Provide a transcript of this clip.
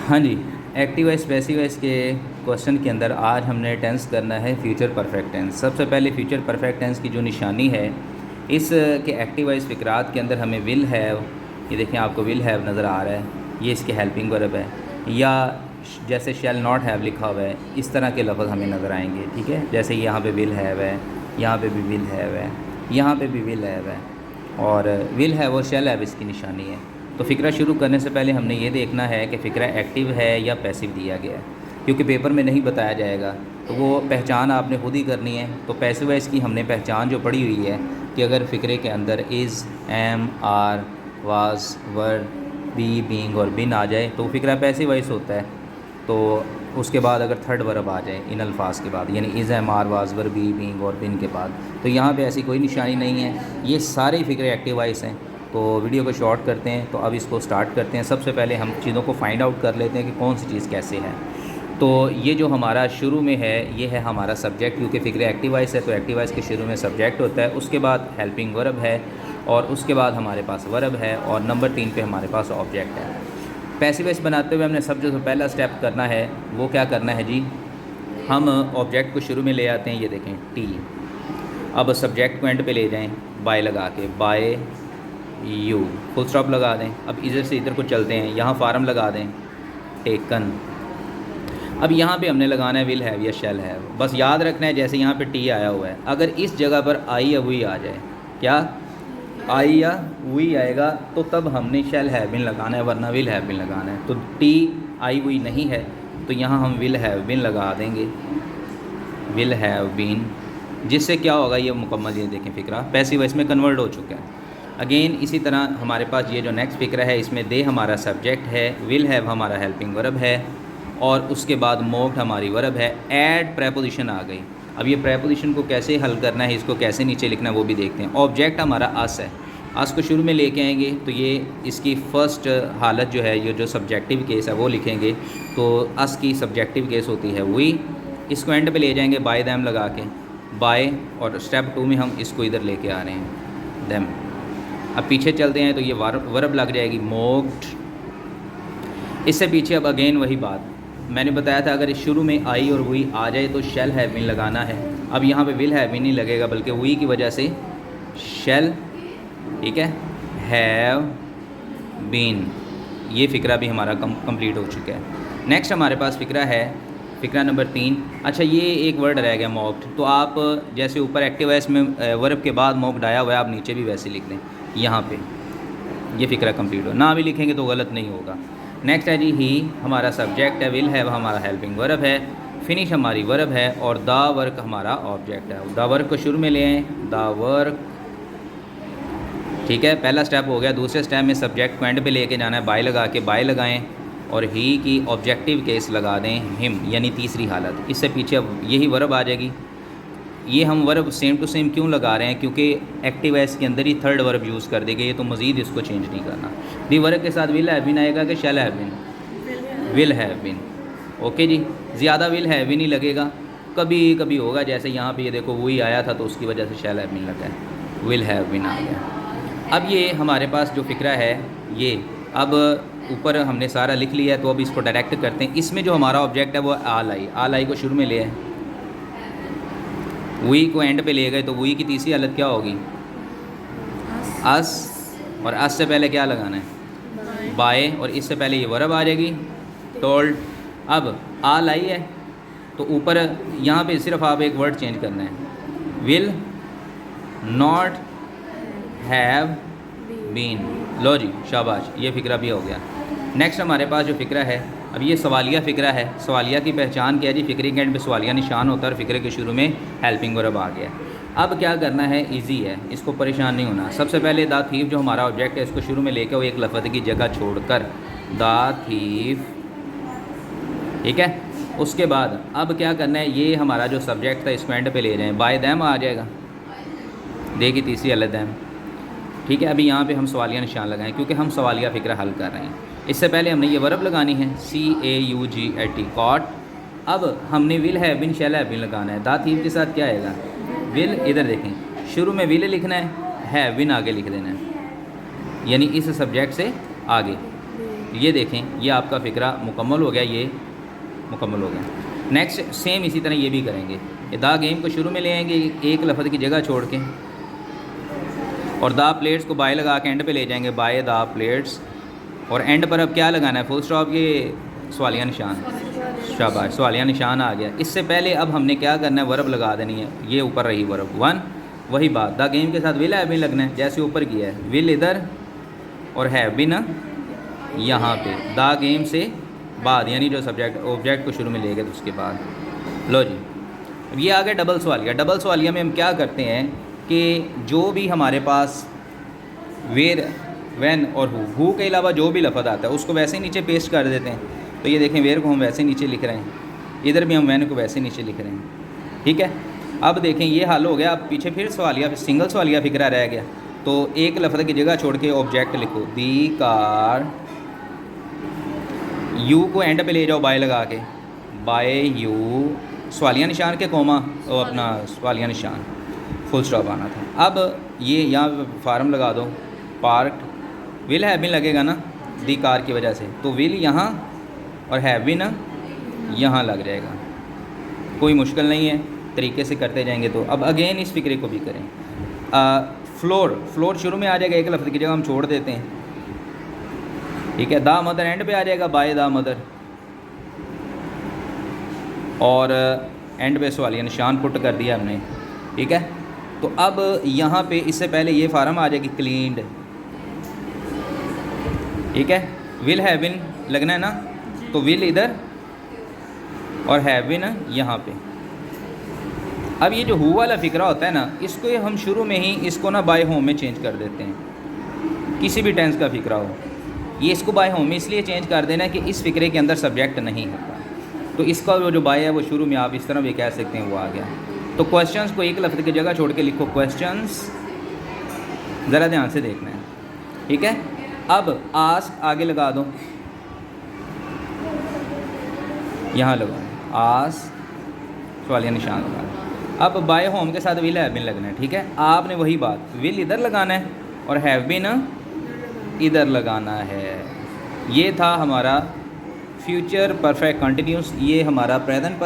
हाँ जी, active voice passive voice के question के अंदर आज हमने टेंस करना है फ्यूचर परफेक्ट टेंस। सबसे पहले फ्यूचर परफेक्ट टेंस की जो निशानी है इस के एक्टिव वॉइस फ़िक्रात के अंदर हमें विल हैव, ये देखें आपको विल हैव नज़र आ रहा है, ये इसके हेल्पिंग वर्ब है, या जैसे शैल नॉट हैव लिखा हुआ है इस तरह के लफ्ज़ हमें नज़र आएंगे। ठीक है, जैसे यहाँ पे विल हैव है, यहाँ पे भी विल हैव है, यहाँ पे भी विल हैव है, और विल हैव और शैल हैव इसकी निशानी है। तो फ़िक्रा शुरू करने से पहले हमने ये देखना है कि फ़िक्रा एक्टिव है या पैसिव दिया गया है, क्योंकि पेपर में नहीं बताया जाएगा तो वो पहचान आपने खुद ही करनी है। तो पैसिव वॉइस की हमने पहचान जो पढ़ी हुई है कि अगर फ़िक्रे के अंदर is, am, are, was, were, be, being और बिन आ जाए तो फ़िक्रा पैसिव वॉइस होता है। तो उसके बाद अगर थर्ड वर्ब आ जाए इन अल्फाज के बाद, यानी is, am, are, was, were, be, being और बिन के बाद, तो यहाँ पे ऐसी कोई निशानी नहीं है। ये सारे फ़िक्रे एक्टिव वॉइस हैं। तो वीडियो को शॉर्ट करते हैं, तो अब इसको स्टार्ट करते हैं। सबसे पहले हम चीज़ों को फाइंड आउट कर लेते हैं कि कौन सी चीज़ कैसे है। तो ये जो हमारा शुरू में है ये है हमारा सब्जेक्ट, क्योंकि फ़िक्रे एक्टिव वॉइस है तो एक्टिव वॉइस के शुरू में सब्जेक्ट होता है, उसके बाद हेल्पिंग वर्ब है, और उसके बाद हमारे पास वर्ब है, और नंबर 3 पे हमारे पास ऑब्जेक्ट है। पैसिव वॉइस बनाते हुए हमने सबसे पहला स्टेप करना है, वो क्या करना है जी, हम ऑब्जेक्ट को शुरू में ले आते हैं। ये देखें टी, अब सब्जेक्ट को एंड पे ले जाएं बाय लगा के, बाय यू, फुल स्टॉप लगा दें। अब इधर से इधर को चलते हैं, यहाँ फार्म लगा दें, टेकन। अब यहाँ पे हमने लगाना है विल हैव या शैल हैव। बस याद रखना है जैसे यहाँ पे टी आया हुआ है, अगर इस जगह पर आई या वी आ जाए, क्या आई या वी आएगा तो तब हमने शैल हैव बिन लगाना है, वरना विल हैव बिन लगाना है। तो टी आई वी नहीं है तो यहाँ हम विल हैव बिन लगा देंगे, विल हैव बिन, जिससे क्या होगा ये मुकम्मल, ये देखें फ़िक्रा पैसिव वॉइस में कन्वर्ट हो चुका है। अगेन इसी तरह हमारे पास ये जो नेक्स्ट फ़िक्रा है इसमें दे हमारा सब्जेक्ट है, विल हैव हमारा हेल्पिंग वर्ब है, और उसके बाद मोक्ड हमारी वर्ब है, ऐड प्रेपोजिशन आ गई। अब ये प्रेपोजिशन को कैसे हल करना है, इसको कैसे नीचे लिखना है वो भी देखते हैं। ऑब्जेक्ट हमारा अस है, अस को शुरू में लेके आएंगे तो ये इसकी फ़र्स्ट हालत जो है, ये जो सब्जेक्टिव केस है वो लिखेंगे। तो अस की सब्जेक्टिव केस होती है वी, इसको एंड पे ले जाएंगे बाय दैम लगा के, बाय, और स्टेप 2 में हम इसको इधर लेके आ रहे हैं दैम। अब पीछे चलते हैं तो ये वर्ब लग जाएगी मोक्ड। इससे पीछे अब अगेन वही बात मैंने बताया था, अगर शुरू में आई और वी आ जाए तो शैल हैव बीन लगाना है। अब यहाँ पे विल हैव बीन नहीं लगेगा, बल्कि वी की वजह से शैल, ठीक है, हैव बीन। ये फ़िक्रा भी हमारा कंप्लीट हो चुका है। नेक्स्ट हमारे पास फ़िक्रा है, फ़िक्रा नंबर 3। अच्छा, ये एक वर्ड रह गया मोक्ड, तो आप जैसे ऊपर एक्टिव वॉइस में वर्ब के बाद मोक्ड आया हुआ है, आप नीचे भी वैसे लिख दें यहाँ पे, ये फ़िक्रा कंप्लीट हो। ना भी लिखेंगे तो गलत नहीं होगा। नेक्स्ट है जी ही हमारा सब्जेक्ट है, विल हैव हमारा हेल्पिंग वर्ब है, फिनिश हमारी वर्ब है, और द वर्क हमारा ऑब्जेक्ट है। द वर्क को शुरू में ले आएँ, द वर्क, ठीक है, पहला स्टेप हो गया। दूसरे स्टेप में सब्जेक्ट को एंड पे लेके जाना है, बाय लगा के बाय लगाएं, और ही की ऑब्जेक्टिव केस लगा दें हिम, यानी तीसरी हालत। इससे पीछे अब यही वर्ब आ जाएगी। ये हम वर्ब सेम टू सेम क्यों लगा रहे हैं, क्योंकि एक्टिव वॉइस के अंदर ही थर्ड वर्ब यूज़ कर देंगे, ये तो मज़ीद इसको चेंज नहीं करना। दी वर्ब के साथ विल हैव बीन आएगा कि shall have been, will have been. Okay जी, ज़्यादा विल हैव बीन नहीं लगेगा, कभी कभी होगा, जैसे यहाँ पे ये देखो वही आया था तो उसकी वजह से शैल हैव बीन लगा है, विल हैव बीन आ गया। अब ये हमारे पास जो फ़िक्रा है ये, अब ऊपर हमने सारा लिख लिया है, तो अब इसको डायरेक्ट करते हैं। इसमें जो हमारा ऑब्जेक्ट है वो आल आई, आल आई को शुरू में ले आए, वी को एंड पे ले गए, तो वी की तीसरी हालत क्या होगी, अस, और अस से पहले क्या लगाना है, बाय, और इससे पहले ये वर्ब आ जाएगी, टोल्ड। अब आल आई है तो ऊपर यहाँ पे सिर्फ आप एक वर्ड चेंज करना है, विल नॉट हैव बीन। लो जी, शाबाश, ये फ़िक्रा भी हो गया। नेक्स्ट हमारे पास जो फ़िक्रा है, अब ये सवालिया फ़िक्रा है। सवालिया की पहचान क्या है जी, फ़िक्रे के एंड पे सवालिया निशान होता है और फ़िक्रे के शुरू में हेल्पिंग वर्ब आ गया। अब क्या करना है, इजी है, इसको परेशान नहीं होना। सबसे पहले द थीफ जो हमारा ऑब्जेक्ट है इसको शुरू में लेकर वो एक लफ्ज़ की जगह छोड़कर द थीफ, ठीक है। उसके बाद अब क्या करना है, ये हमारा जो सब्जेक्ट था इसको एंड पे ले जाएँ, बाय दैम आ जाएगा, दे की तीसरी हालत दैम, ठीक है। अभी यहाँ पे हम सवालिया निशान लगाएं क्योंकि हम सवालिया फ़िक्रा हल कर रहे हैं। इससे पहले हमने ये वर्ब लगानी है, CAUGAT, कॉट। अब हमने will have been shall have been लगाना है। द थीफ के साथ क्या आएगा, विल, इधर देखें, शुरू में विल लिखना है, हैव बीन आगे लिख देना है, यानी इस सब्जेक्ट से आगे, ये देखें, ये आपका फ़िक्रा मुकम्मल हो गया, ये मुकम्मल हो गया। नेक्स्ट सेम इसी तरह ये भी करेंगे। दा गेम को शुरू में ले आएंगे एक लफ्ज़ की जगह छोड़ के, और दा प्लेट्स को बाय लगा के एंड पे ले जाएंगे, बाय दा प्लेट्स, और एंड पर अब क्या लगाना है, फुल स्टॉप, ये सवालिया निशान। शाबाश, सवालिया निशान आ गया। इससे पहले अब हमने क्या करना है, वर्ब लगा देनी है। ये ऊपर रही वर्ब 1, वही बात दा गेम के साथ विल हैव बीन लगना है, जैसे ऊपर किया है, विल इधर और हैव बीन यहाँ पे, दा गेम से बाद, यानी जो सब्जेक्ट ऑब्जेक्ट को शुरू में ले गए तो उसके बाद। लो जी, अब ये आ गया डबल सवालिया। डबल सवालिया में हम क्या करते हैं कि जो भी हमारे पास वेर, व्हेन और हु के अलावा जो भी लफ्ज़ आता है उसको वैसे ही नीचे पेस्ट कर देते हैं। तो ये देखें, वेर को हम वैसे नीचे लिख रहे हैं, इधर भी हम व्हेन को वैसे नीचे लिख रहे हैं। ठीक है, अब देखें ये हल हो गया। अब पीछे फिर सवालिया, सिंगल सवालिया फ़िक्रा रह गया। तो एक लफ्ज़ की जगह छोड़ के ऑब्जेक्ट लिखो, दी कार, यू को एंड पे ले जाओ बाय लगा के, बाय यू, सवालिया निशान के कोमा और अपना सवालिया निशान, फुल स्टॉप आना था। अब ये यहाँ फार्म लगा दो, पार्ट, विल हैव बीन लगेगा ना दी कार की वजह से, तो विल यहाँ और हैव बीन यहाँ लग जाएगा। कोई मुश्किल नहीं है, तरीके से करते जाएंगे। तो अब अगेन इस फिक्रे को भी करें। फ्लोर शुरू में आ जाएगा, एक लफ्ज़ की जगह हम छोड़ देते हैं। ठीक है, दा मदर एंड पे आ जाएगा, बाय दा मदर, और एंड पे सवालिया निशान पुट कर दिया हमने। ठीक है, तो अब यहाँ पे इससे पहले ये फार्म आ जाएगी, क्लीन्ड। ठीक है, विल हैव बीन लगना है ना, तो विल इधर और हैव बीन यहाँ पे। अब ये जो हु वाला फ़िक्रा होता है ना, इसको हम शुरू में ही इसको ना बाय होम में चेंज कर देते हैं, किसी भी टेंस का फ़िक्रा हो। ये इसको बाय होम में इसलिए चेंज कर देना है कि इस फ़िक्रे के अंदर सब्जेक्ट नहीं होता, तो इसका जो बाय है वो शुरू में आप इस तरह भी कह सकते हैं, वो आ गया। तो क्वेश्चंस को एक लफ्ज़ की जगह छोड़ के लिखो, क्वेश्चंस, ज़रा ध्यान से देखना है। ठीक है, अब आस्क आगे लगा दो, यहाँ लगाओ आस्क, सवालिया निशान लगा दो। अब बाय होम के साथ विल हैव बीन लगना है। ठीक है, आपने वही बात, विल इधर लगाना है और हैव बीन इधर लगाना है। ये था हमारा फ्यूचर परफेक्ट कंटिन्यूस, ये हमारा प्रेजेंट पर